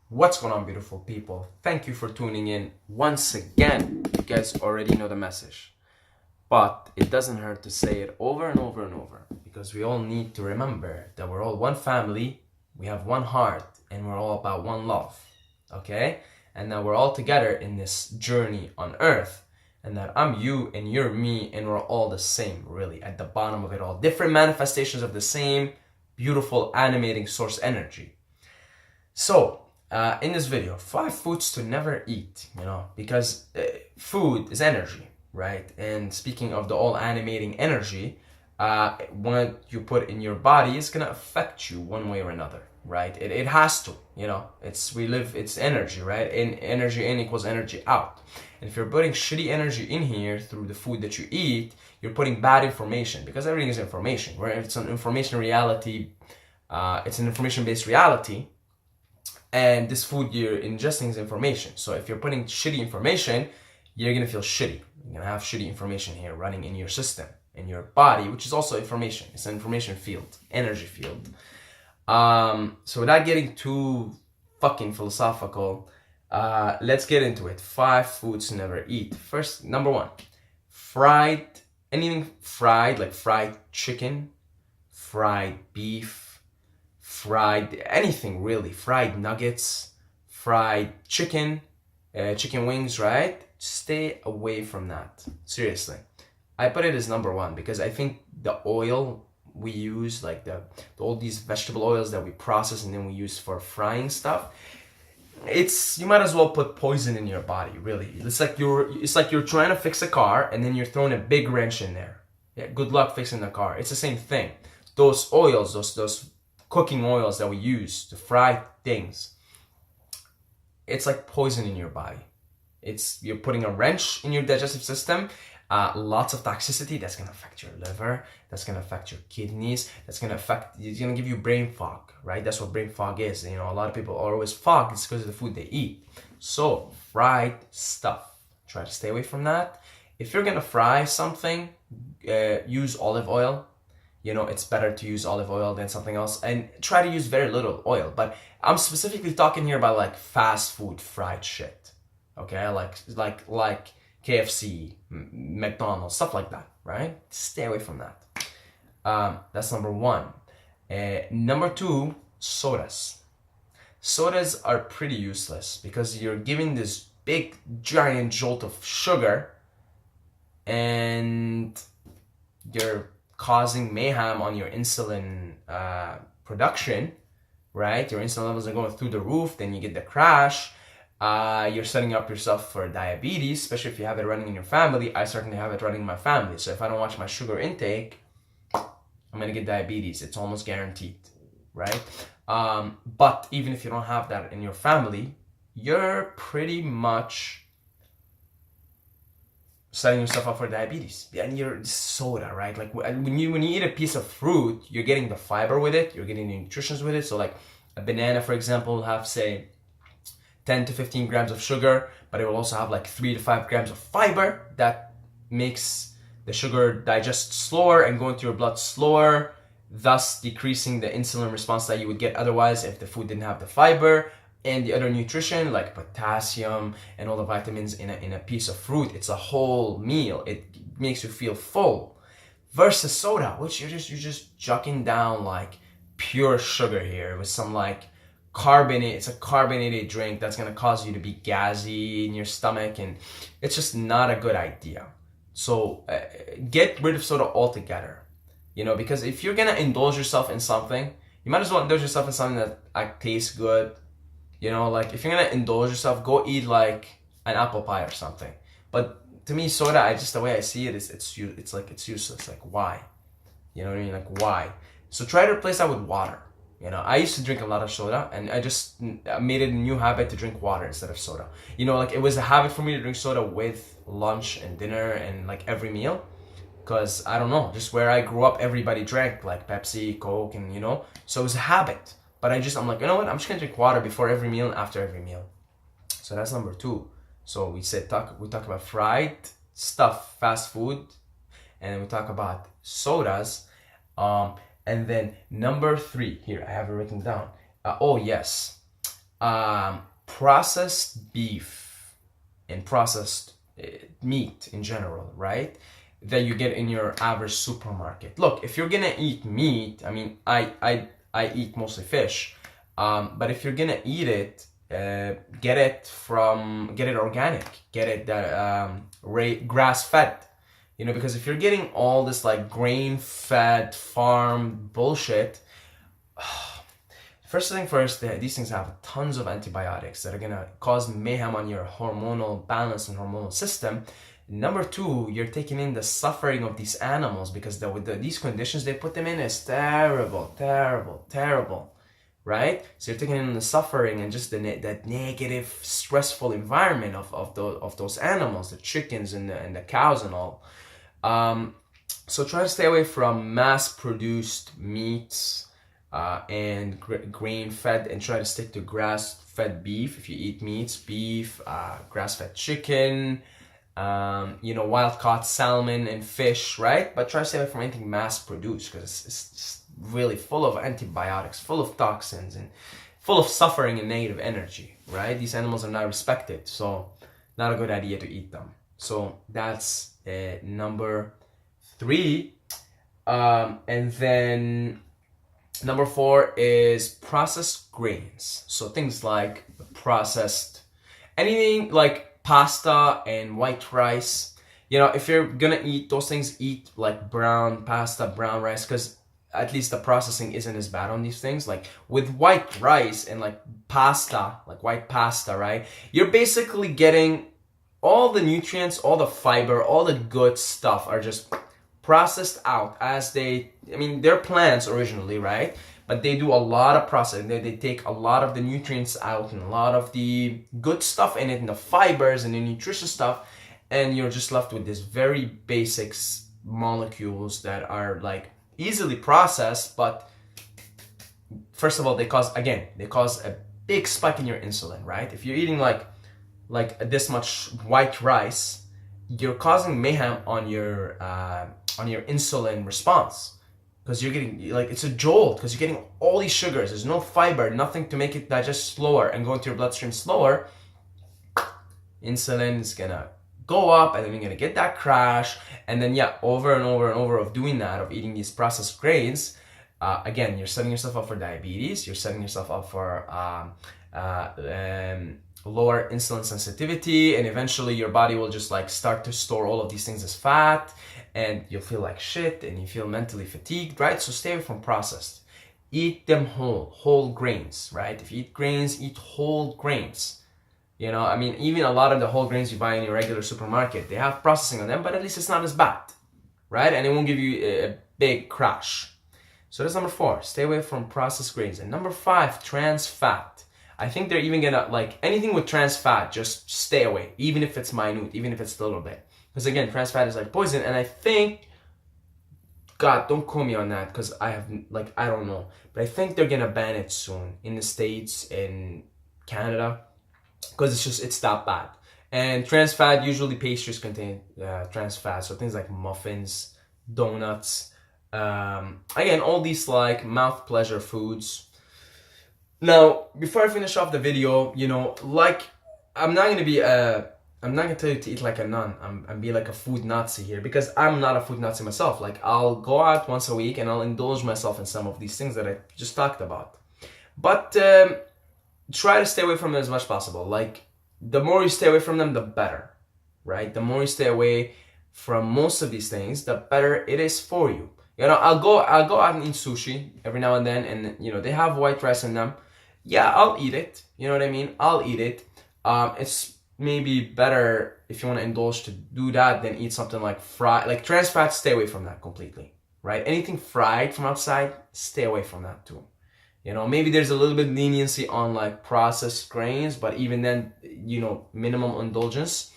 What's going on, beautiful people? Thank you for tuning in once again. You guys already know the message, but it doesn't hurt to say it over and over and over because we all need to remember that we're all one family, we have one heart, and we're all about one love. Okay? And that we're all together in this journey on earth, and that I'm you and you're me, and we're all the same, really, at the bottom of it all. Different manifestations of the same beautiful animating source energy. So, in this video, 5 foods to never eat, because food is energy, right? And speaking of the all animating energy, what you put in your body is gonna affect you one way or another, right? It has to, it's energy, right? And energy in equals energy out. And if you're putting shitty energy in here through the food that you eat, you're putting bad information, because everything is information. Where it's an information reality, it's an information-based reality. And this food you're ingesting is information. So if you're putting shitty information, you're gonna feel shitty. You're gonna have shitty information here running in your system, in your body, which is also information. It's an information field, energy field. So without getting too fucking philosophical, let's get into it. 5 foods to never eat. First, number 1, anything fried, like fried chicken, fried beef, fried anything really, fried nuggets, fried chicken, chicken wings, right? Stay away from that. Seriously. I put it as number 1 because I think the oil we use, like all these vegetable oils that we process and then we use for frying stuff, you might as well put poison in your body, really. It's like you're trying to fix a car and then you're throwing a big wrench in there. Yeah, good luck fixing the car. It's the same thing. Those oils, those cooking oils that we use to fry things, it's like poison in your body. You're putting a wrench in your digestive system, lots of toxicity that's gonna affect your liver, that's gonna affect your kidneys, it's gonna give you brain fog, right? That's what brain fog is. A lot of people are always fogged. It's because of the food they eat. So fried stuff, try to stay away from that. If you're gonna fry something, use olive oil. It's better to use olive oil than something else, and try to use very little oil. But I'm specifically talking here about like fast food fried shit, okay? Like KFC, McDonald's, stuff like that, right? Stay away from that. That's number 1. Number 2, sodas. Sodas are pretty useless because you're giving this big giant jolt of sugar, and you're causing mayhem on your insulin production, right? Your insulin levels are going through the roof, then you get the crash. You're setting up yourself for diabetes, especially if you have it running in your family. I certainly have it running in my family. So if I don't watch my sugar intake, I'm gonna get diabetes. It's almost guaranteed, right? But even if you don't have that in your family, you're pretty much setting yourself up for diabetes. And you're soda, right? Like when you eat a piece of fruit, you're getting the fiber with it, you're getting the nutrition with it. So like a banana, for example, will have, say, 10 to 15 grams of sugar, but it will also have like 3 to 5 grams of fiber that makes the sugar digest slower and go into your blood slower, thus decreasing the insulin response that you would get otherwise if the food didn't have the fiber. And the other nutrition like potassium and all the vitamins in a piece of fruit. It's a whole meal. It makes you feel full. Versus soda, which you're just jucking down like pure sugar here with some like it's a carbonated drink that's gonna cause you to be gassy in your stomach, and it's just not a good idea. So get rid of soda altogether. Because if you're gonna indulge yourself in something, you might as well indulge yourself in something that tastes good. Like if you're gonna indulge yourself, go eat like an apple pie or something. But to me, soda, the way I see it is it's useless. Like why? You know what I mean? Like why? So try to replace that with water. I used to drink a lot of soda, and I just made it a new habit to drink water instead of soda. Like it was a habit for me to drink soda with lunch and dinner and like every meal. Because I don't know, just where I grew up, everybody drank like Pepsi, Coke, and so it was a habit. But I'm like, you know what? I'm just gonna drink water before every meal and after every meal. So that's number 2. So we talk about fried stuff, fast food, and we talk about sodas. And then number 3, here I have it written down. Oh yes, processed beef and processed meat in general, right? That you get in your average supermarket. Look, if you're gonna eat meat, I mean, I eat mostly fish, but if you're gonna eat it, get it organic, get it grass fed, because if you're getting all this like grain fed farm bullshit, first thing first, these things have tons of antibiotics that are gonna cause mayhem on your hormonal balance and hormonal system. Number two, you're taking in the suffering of these animals, because these conditions they put them in is terrible, terrible, terrible, right? So you're taking in the suffering and just that negative, stressful environment of those animals, the chickens and the cows and all. So try to stay away from mass-produced meats and grain-fed, and try to stick to grass-fed beef. If you eat meats, beef, grass-fed chicken, wild-caught salmon and fish, right? But try to stay away from anything mass-produced, because it's really full of antibiotics, full of toxins, and full of suffering and negative energy, right? These animals are not respected, so not a good idea to eat them. So that's number 3. And then number 4 is processed grains. So things like anything like pasta and white rice. If you're gonna eat those things, eat like brown pasta, brown rice, because at least the processing isn't as bad on these things. Like with white rice and like pasta, like white pasta, right? You're basically getting all the nutrients, all the fiber, all the good stuff are just processed out they're plants originally, right? But they do a lot of processing. They take a lot of the nutrients out and a lot of the good stuff in it, and the fibers and the nutritious stuff, and you're just left with these very basic molecules that are like easily processed. But first of all, they cause a big spike in your insulin, right? If you're eating like this much white rice, you're causing mayhem on your insulin response, because you're getting it's a jolt, because you're getting all these sugars. There's no fiber, nothing to make it digest slower and go into your bloodstream slower. Insulin is gonna go up, and then you're gonna get that crash, and then over and over and over of doing that, of eating these processed grains. Again, you're setting yourself up for diabetes. You're setting yourself up for lower insulin sensitivity, and eventually your body will just start to store all of these things as fat, and you'll feel like shit, and you feel mentally fatigued, right? So stay away from processed. Eat them whole grains, right? If you eat grains, eat whole grains. Even a lot of the whole grains you buy in your regular supermarket, they have processing on them, but at least it's not as bad, right? And it won't give you a big crash. So that's number 4, stay away from processed grains. And number 5, trans fat. I think they're even gonna anything with trans fat, just stay away, even if it's minute, even if it's a little bit. Because again, trans fat is like poison, and I think, God, don't quote me on that, because I don't know, but I think they're gonna ban it soon in the States, in Canada, because it's that bad. And trans fat, usually pastries contain trans fat, so things like muffins, donuts, again, all these mouth pleasure foods. Now, before I finish off the video, I'm not gonna tell you to eat like a nun and be like a food Nazi here, because I'm not a food Nazi myself. I'll go out once a week and I'll indulge myself in some of these things that I just talked about. But try to stay away from them as much as possible. The more you stay away from them, the better, right? The more you stay away from most of these things, the better it is for you. I'll go out and eat sushi every now and then, and they have white rice in them. Yeah, I'll eat it. You know what I mean? I'll eat it. It's maybe better if you want to indulge to do that than eat something like fried, trans fat. Stay away from that completely, right? Anything fried from outside, stay away from that too. Maybe there's a little bit of leniency on processed grains, but even then, minimum indulgence.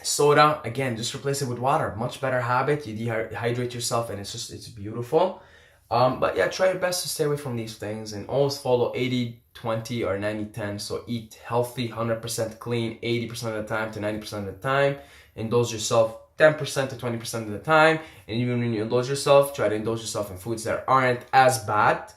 Soda, again, just replace it with water. Much better habit. You dehydrate yourself, and it's beautiful. But yeah, try your best to stay away from these things, and always follow 80-20 or 90-10. So eat healthy, 100% clean, 80% of the time to 90% of the time. Indulge yourself 10% to 20% of the time. And even when you indulge yourself, try to indulge yourself in foods that aren't as bad.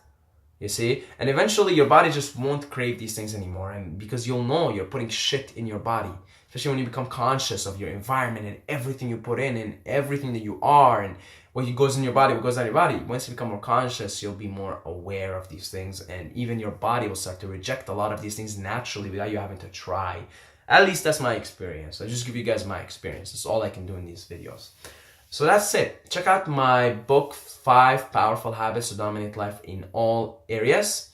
You see? And eventually your body just won't crave these things anymore. And because you'll know you're putting shit in your body, especially when you become conscious of your environment and everything you put in and everything that you are and what goes in your body, what goes out of your body. Once you become more conscious, you'll be more aware of these things, and even your body will start to reject a lot of these things naturally without you having to try. At least that's my experience. I just give you guys my experience. That's all I can do in these videos. So that's it. Check out my book, 5 Powerful Habits to Dominate Life in All Areas.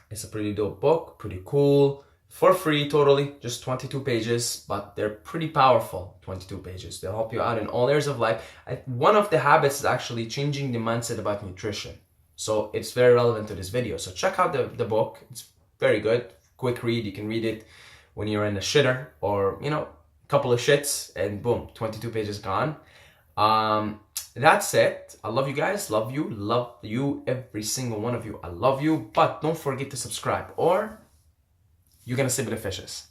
It's a pretty dope book, pretty cool, for free totally, just 22 pages, but they're pretty powerful, 22 pages. They'll help you out in all areas of life. One of the habits is actually changing the mindset about nutrition. So it's very relevant to this video. So check out the book. It's very good, quick read. You can read it when you're in a shitter or, you know, a couple of shits and boom, 22 pages gone. That's it. I love you guys. Love you, every single one of you. I love you, but don't forget to subscribe or you're gonna see the fishes.